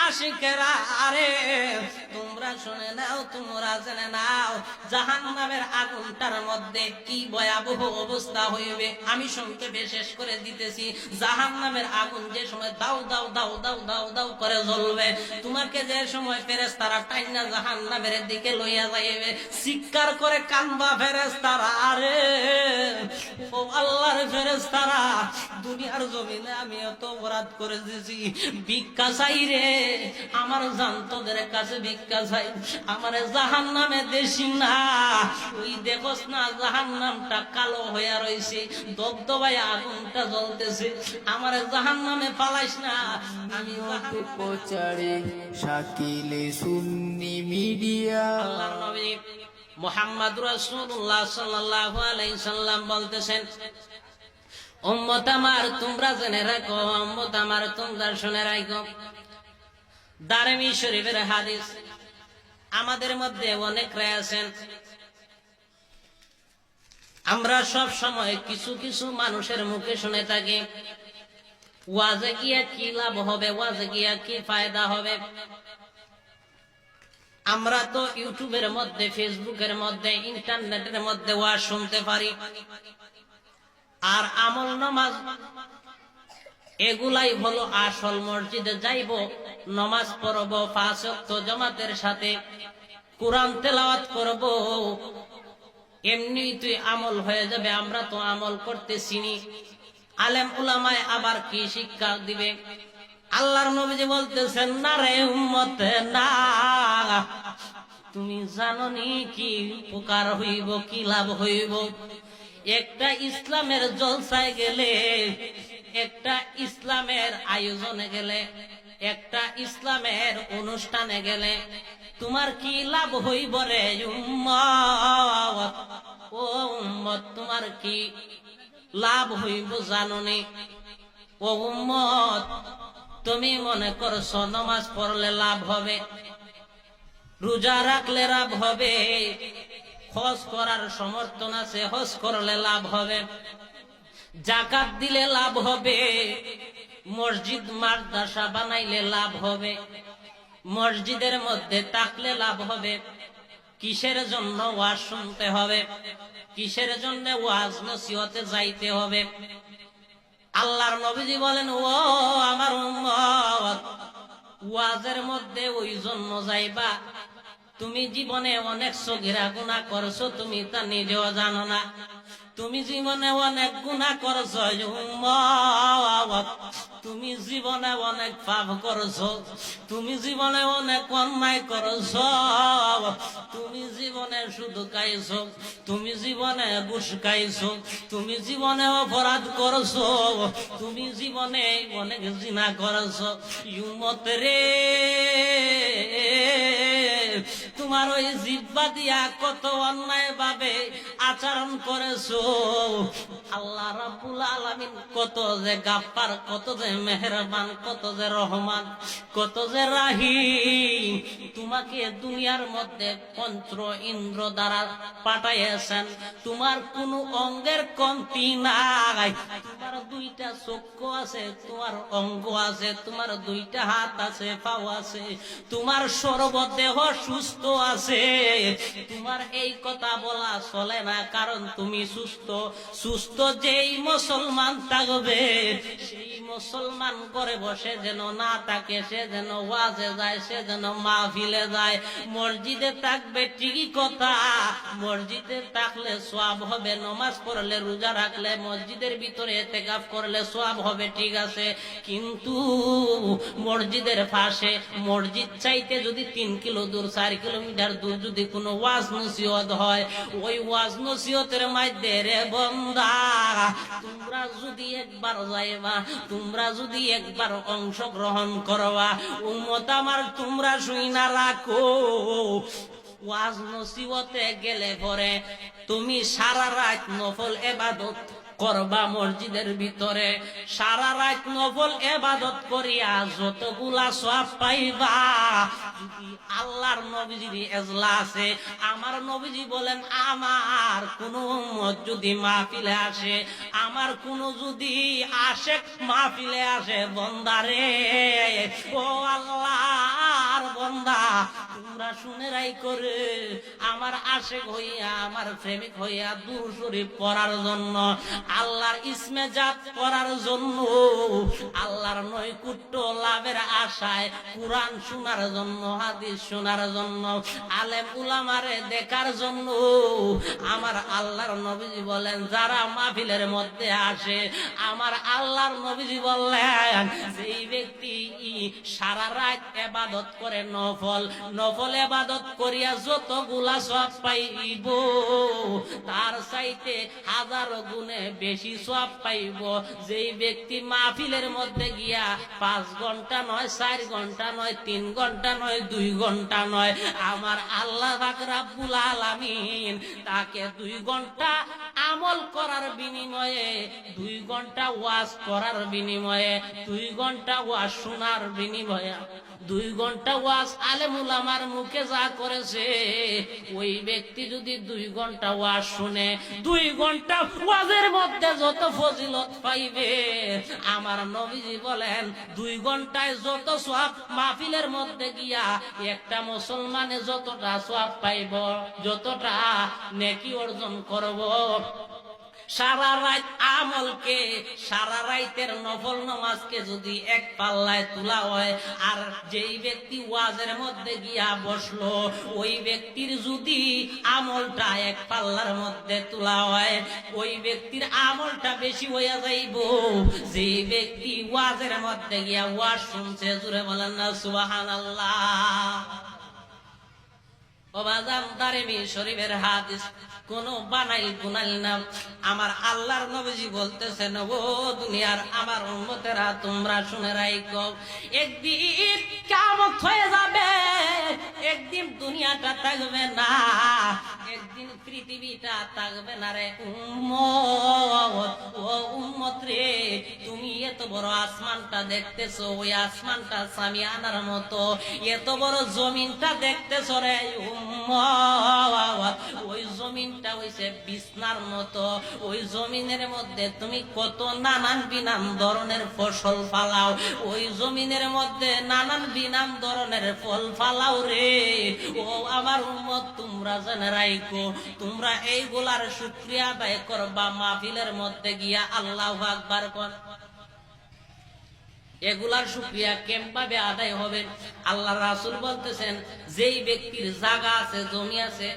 আশিকেরা আরে তোমরা শুনে নাও, তোমরা জেনে নাও জাহান্নামের আগুনটার মধ্যে কি ভয়াবহ অবস্থা হইবে। আমি সংক্ষেপে শেষ করে দিতেছি। জাহান্নামের আগুন যে সময় দাউ দাউ দাউ দাউ দাউ দাউ করে জ্বলবে, তোমাকে যে সময় ফেরেশতারা টাইনা জাহান্নামের দিকে লইয়া যাইবে, চিৎকার করে কান্দবা ফেরেশতারা আরে ও আল্লাহর ফেরেশতারা, দুনিয়ার জমিনে আমি এত অপরাধ করে দিয়েছি, ভিক্ষা চাই রে, আমার জান্তদের কাছে ভিক্ষা চাই, আমার জাহান্নামে দেশি না। ওই দেখোস না জাহান্নামটা কালো হইয়া রইছে, দবদবায় আগুনটা জ্বলতেছে, আমার জাহান্নামে পালাইস না। আমি প্রচারে শাকিলে সুন্নি মিডিয়া। আল্লাহর নবী মুহাম্মদ রাসূলুল্লাহ সাল্লাল্লাহু আলাইহি সাল্লাম বলতেছেন, উম্মত আমার তোমরা জেনে রাখো, উম্মত আমার তোমরা শুনে রাখো। দারমি শরীফের হাদিস। আমাদের মধ্যে অনেকরা আছেন, আমরা সব সময় কিছু কিছু মানুষের মুখে শুনে থাকি ওয়াজে গিয়া কি লাভ হবে, ওয়াজে গিয়া কি ফায়দা হবে। আমরা তো ইউটিউবের মধ্যে, ফেসবুকের মধ্যে, ইন্টারনেটের মধ্যে ওয়াজ শুনতে পারি, আর আমল নামাজ এগুলাই হলো আসল। মসজিদে যাইব, নামাজ পড়ব, 5 ওয়াক্ত জামাতের সাথে কোরআন তেলাওয়াত করব, এমনি তুই আমল হয়ে যাবে। আমরা তো আমল করতেছি নি। আলেম উলামায়ে আবার কি শিক্ষা দিবে? আল্লাহর নবীজি বলতেছেন, না রে উম্মত না, তুমি জানো নি কি উপকার হইব, কি লাভ হইব? একটা ইসলামের জলসায় গেলে, একটা ইসলামের আয়োজনে গেলে, একটা ইসলামের অনুষ্ঠানে গেলে তোমার কি লাভ হইব রে উম্মত? ও উম্মত, তোমার কি লাভ হইব জানো নি? ও উম্মত, তুমি মনে করছো নামাজ পড়লে লাভ হবে, রোজা রাখলে লাভ হবে, হজ করার সমর্থন আছে, হজ করলে লাভ হবে, যাকাত দিলে লাভ হবে, মসজিদ মাদ্রাসা বানাইলে লাভ হবে, মসজিদের মধ্যে থাকলে লাভ হবে। কিসের জন্য ওয়াজ শুনতে হবে? কিসের জন্য ওয়াজ নসিহতে যাইতে হবে? আল্লাহর নবীজি বলেন, ও আমার উম্মত, ওয়াজের মধ্যে ওই জন্য যাইবা তুমি জীবনে অনেক সগীরা গুনাহ করছো, তুমি তা নিজেও জানো না। তুমি জীবনে অনেক গুনাহ করছো উম্মত, তুমি জীবনে অনেক পাপ করছো, তুমি জীবনে অনেক অন্যায় করছো, তুমি জীবনে শুধু খাইছো, তুমি জীবনে ঘুষ খাইছো, তুমি জীবনে অপরাধ করছো, তুমি জীবনে অনেক জিনা করছো। উম্মত রে, তোমার ওই জিহ্বা দিয়া কত অন্যায় ভাবে আচরণ করেছো। আল্লাহ রাব্বুল আলামিন কত যে গাফফার, কত যে মেহেরবান, কত যে রহমান, কত যে রাহিম। তোমাকে দুনিয়ার মধ্যে পঞ্চ ইন্দ্র দ্বারা পাঠাইয়াছেন, তোমার কোন অঙ্গের কমতি নাই। তোমার 2টা চক্ষু আছে, তোমার অঙ্গ আছে, তোমার 2টা হাত আছে, পাও আছে, তোমার সর্বদেহ সুস্থ আছে। তোমার এই কথা বলা চলে না, কারণ তুমি সুস্থ। সুস্থ যেই মুসলমান থাকবে, সেই মুসলমান করে বসে যেন না থাকে, সে যেন ওয়াজে যায়, সে যেন মাহফিলে যায়। মসজিদে থাকবে ঠিকই কথা, মসজিদে থাকলে সওয়াব হবে, নামাজ পড়লে, রোজা রাখলে, মসজিদের ভিতরে ইতিকাফ করলে সওয়াব হবে, ঠিক আছে। কিন্তু মসজিদের পাশে, মসজিদ চাইতে যদি 3 কিলো দূর, 4 কিলোমিটার দূর যদি কোনো ওয়াজ নসিহত হয়, ওই ওয়াজ নসিহতের মধ্যে রে বান্দা, তোমরা যদি একবার যাইবা, তোমরা যদি একবার অংশগ্রহণ করবা, উম্মত আমার তোমরা শুইনা রাখো, ওয়াজ নসিহতে গেলে পরে তুমি সারা রাত নফল ইবাদত করবা মসজিদের ভিতরে, সারা রাত নফল ইবাদত করিয়া যতগুলা সওয়াব পাইবা। যদি আল্লাহর নবীজির এজলাসে আমার নবীজি বলেন, আমার কোন উম্মত যদি মাহফিলে আসে, আমার কোন যদি আশেক মাহফিলে আসে, বান্দারে ও আল্লাহ তোমরা শুনে রাই করে আমার আশেক হইয়া আমার প্রেমিক হইয়া দুরূদ শরীফ পড়ার জন্য, আল্লাহর ইসমে জাত করার জন্য, আল্লাহর নৈকট্য লাভের আশায় কুরআন শোনার জন্য, হাদিস শোনার জন্য, আলেম উলামারে দেখার জন্য আমার আল্লাহর নবীজি বলেন যারা মাহফিলের মধ্যে আসে, আমার আল্লাহর নবীজি বললেন যেই ব্যক্তি সারা রাত ইবাদত করে নফল ইবাদত করিয়া যতগুলা সওয়াব পাইব তার চাইতে হাজারো গুণে বেশি সওয়াব পাইব যেই ব্যক্তি মাহফিলের মধ্যে গিয়া 5 ঘন্টা নয়, 4 ঘন্টা নয়, 3 ঘন্টা নয়, 2 ঘন্টা নয়, আমার আল্লাহ পাক রব্বুল আলামিন তাকে 2 ঘন্টা আমল করার বিনিময়ে, 2 ঘন্টা ওয়াজ করার বিনিময়ে, 2 ঘন্টা ওয়াজ শোনার বিনিময়ে, 2 ঘন্টা ওয়াজ আলেম উলামার মুখে যা করেছে, ওই ব্যক্তি যদি 2 ঘন্টা ওয়াজ শুনে, 2 ঘন্টা ওয়াজের মধ্যে যত ফজিলত পাইবে, আমার নবীজি বলেন 2 ঘন্টায় যত সওয়াব মাহফিলের মধ্যে গিয়া একটা মুসলমানে যতটা সওয়াব পাইব, যতটা নেকি অর্জন করব, সারা রাত আমলকে, সারা রাতের নফল নামাজকে যদি এক পাল্লায় তোলা হয়, আর যেই ব্যক্তি ওয়াজের মধ্যে গিয়া বসলো ওই ব্যক্তির যদি আমলটা এক পাল্লার মধ্যে তোলা হয়, ওই ব্যক্তির আমলটা বেশি হইয়া যাইব যে ব্যক্তি ওয়াজের মধ্যে গিয়া ওয়াজ শুনছে। জোরে বলেন না সুবহানাল্লাহ। ও বাজান, দারিমি শরীফের হাদিস কোন বানাইল গুনাইল না, আমার আল্লাহর নবীজি বলতেছেন ও দুনিয়ার আমার উম্মতেরা তোমরা শুনে রাখো, একদিন কিয়ামত হয়ে যাবে, একদিন দুনিয়াটা থাকবে না, একদিন পৃথিবীটা থাকবে না রে উম্মত। ও উম্মত রে, তুমি এত বড় আসমানটা দেখতেছো, ওই আসমানটা সামিয়ানার মতো, এত বড় জমিনটা দেখতেছো রে উম্মত, ওই জমিনটা হইছে বিছনার মতো, ওই জমিনের মধ্যে তুমি কত নানান বিনান ধরনের ফসল ফালাও, ওই জমিনের মধ্যে নানান বিনান ধরনের ফল ফালাও রে। ও আমার উম্মত, তোমরা জেনে রাখো, তোমরা এইগুলার শুকরিয়া আদায় করবা মাহফিলের মধ্যে গিয়া আল্লাহু আকবার কর। এগুলার শুকরিয়া কেমভাবে আদায় হবে? আল্লাহ রাসূল বলতেছেন যেই ব্যক্তির জায়গা আছে, জমি আছে,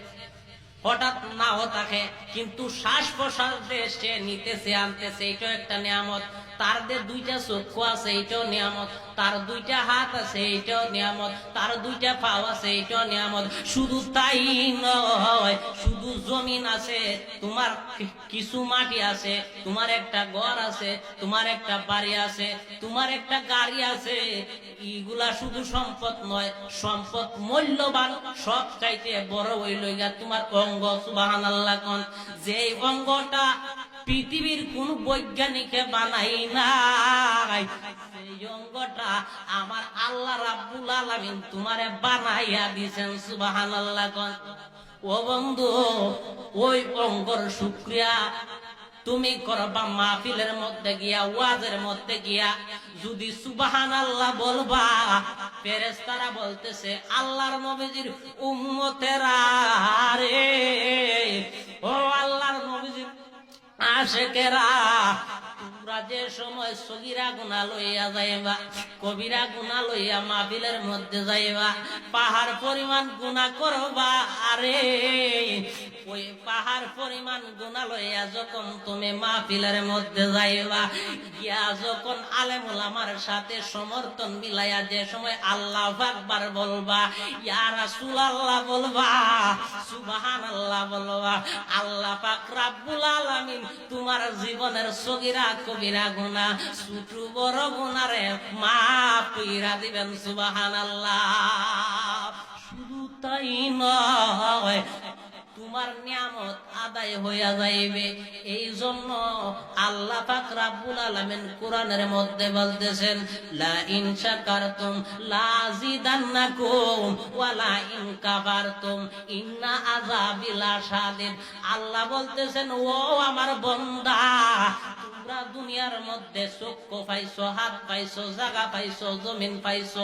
হঠাৎ নাও থাকে কিন্তু শ্বাস প্রশ্বাস সে নিতেছে আনতেছে, এটাও একটা নিয়ামত। তার যে 2টা চক্ষু আছে এটাও নিয়ামত, তার 2টা হাত আছে এটাও নিয়ামত, তার 2টা পাও আছে এটাও নিয়ামত। শুধু তাই নয়, শুধু জমিন আছে, তোমার কিছু মাটি আছে, তোমার একটা ঘর আছে, তোমার একটা বাড়ি আছে, তোমার একটা গাড়ি আছে, এইগুলা শুধু সম্পদ নয়, সম্পদ মূল্যবান সব চাইতে বড় হইল গিয়া তোমার অঙ্গ। সুবহানাল্লাহ কোন, যে অঙ্গটা পৃথিবীর কোন বৈজ্ঞানিকে বানাই নাই, সেই অঙ্গটা আমার আল্লাহ রাব্বুল আলামিন তোমারে বানাইয়া দিয়েছেন। সুবহানাল্লাহ কোন। ও বন্ধু, ওই অঙ্গর শুকরিয়া তুমি করবা মাহফিলের মধ্যে গিয়া, ওয়াজের মধ্যে গিয়া যদি সুবহানাল্লাহ বলবা, ফেরেশতারা বলতেছে আল্লাহর নবীজির উম্মতেরা রে, ও আল্লাহর নবীজির আশেকেরা, তোমরা যে সময় সগীরা গুনাহ লইয়া যাইবা, কবিরা গুনাহ লইয়া মাহফিলের মধ্যে যাইবা, পাহাড় পরিমাণ গুনাহ করবা, আরে ওই পাহাড় পরিমাণ গুনাহ লইয়া যখন তুমি মাহফিলের মধ্যে যাইবা, গিয়া যখন আলেম ওলামার সাথে সমর্থন মিলাইয়া যে সময় আল্লাহু আকবার বলবা, ইয়া রাসূলুল্লাহ বলবা, সুবহানাল্লাহ বলবা, আল্লাহ পাক রব্বুল আলামিন তোমার জীবনের সগীরা কবিরা গুনাহ, ছোট বড় গুনাহরে মাফ কইরা দিবেন। সুবহানাল্লাহ। শুধু তাই নয়, তোমার নিয়ামত আদায় হইয়া যাইবে। এই জন্য আল্লাহ পাক রব্বুল আলামিন কোরআনের মধ্যে বলতেছেন লা ইন শাকারতুম লা যিদান্নাকুম ওয়া লা ইন কাফারতুম ইন্না আযাবি লাশাদীদ। আল্লাহ বলতেছেন ও আমার বান্দা, তোমরা দুনিয়ার মধ্যে চক্ষু পাইছো, হাত পাইছো, জায়গা পাইছো, জমিন পাইছো,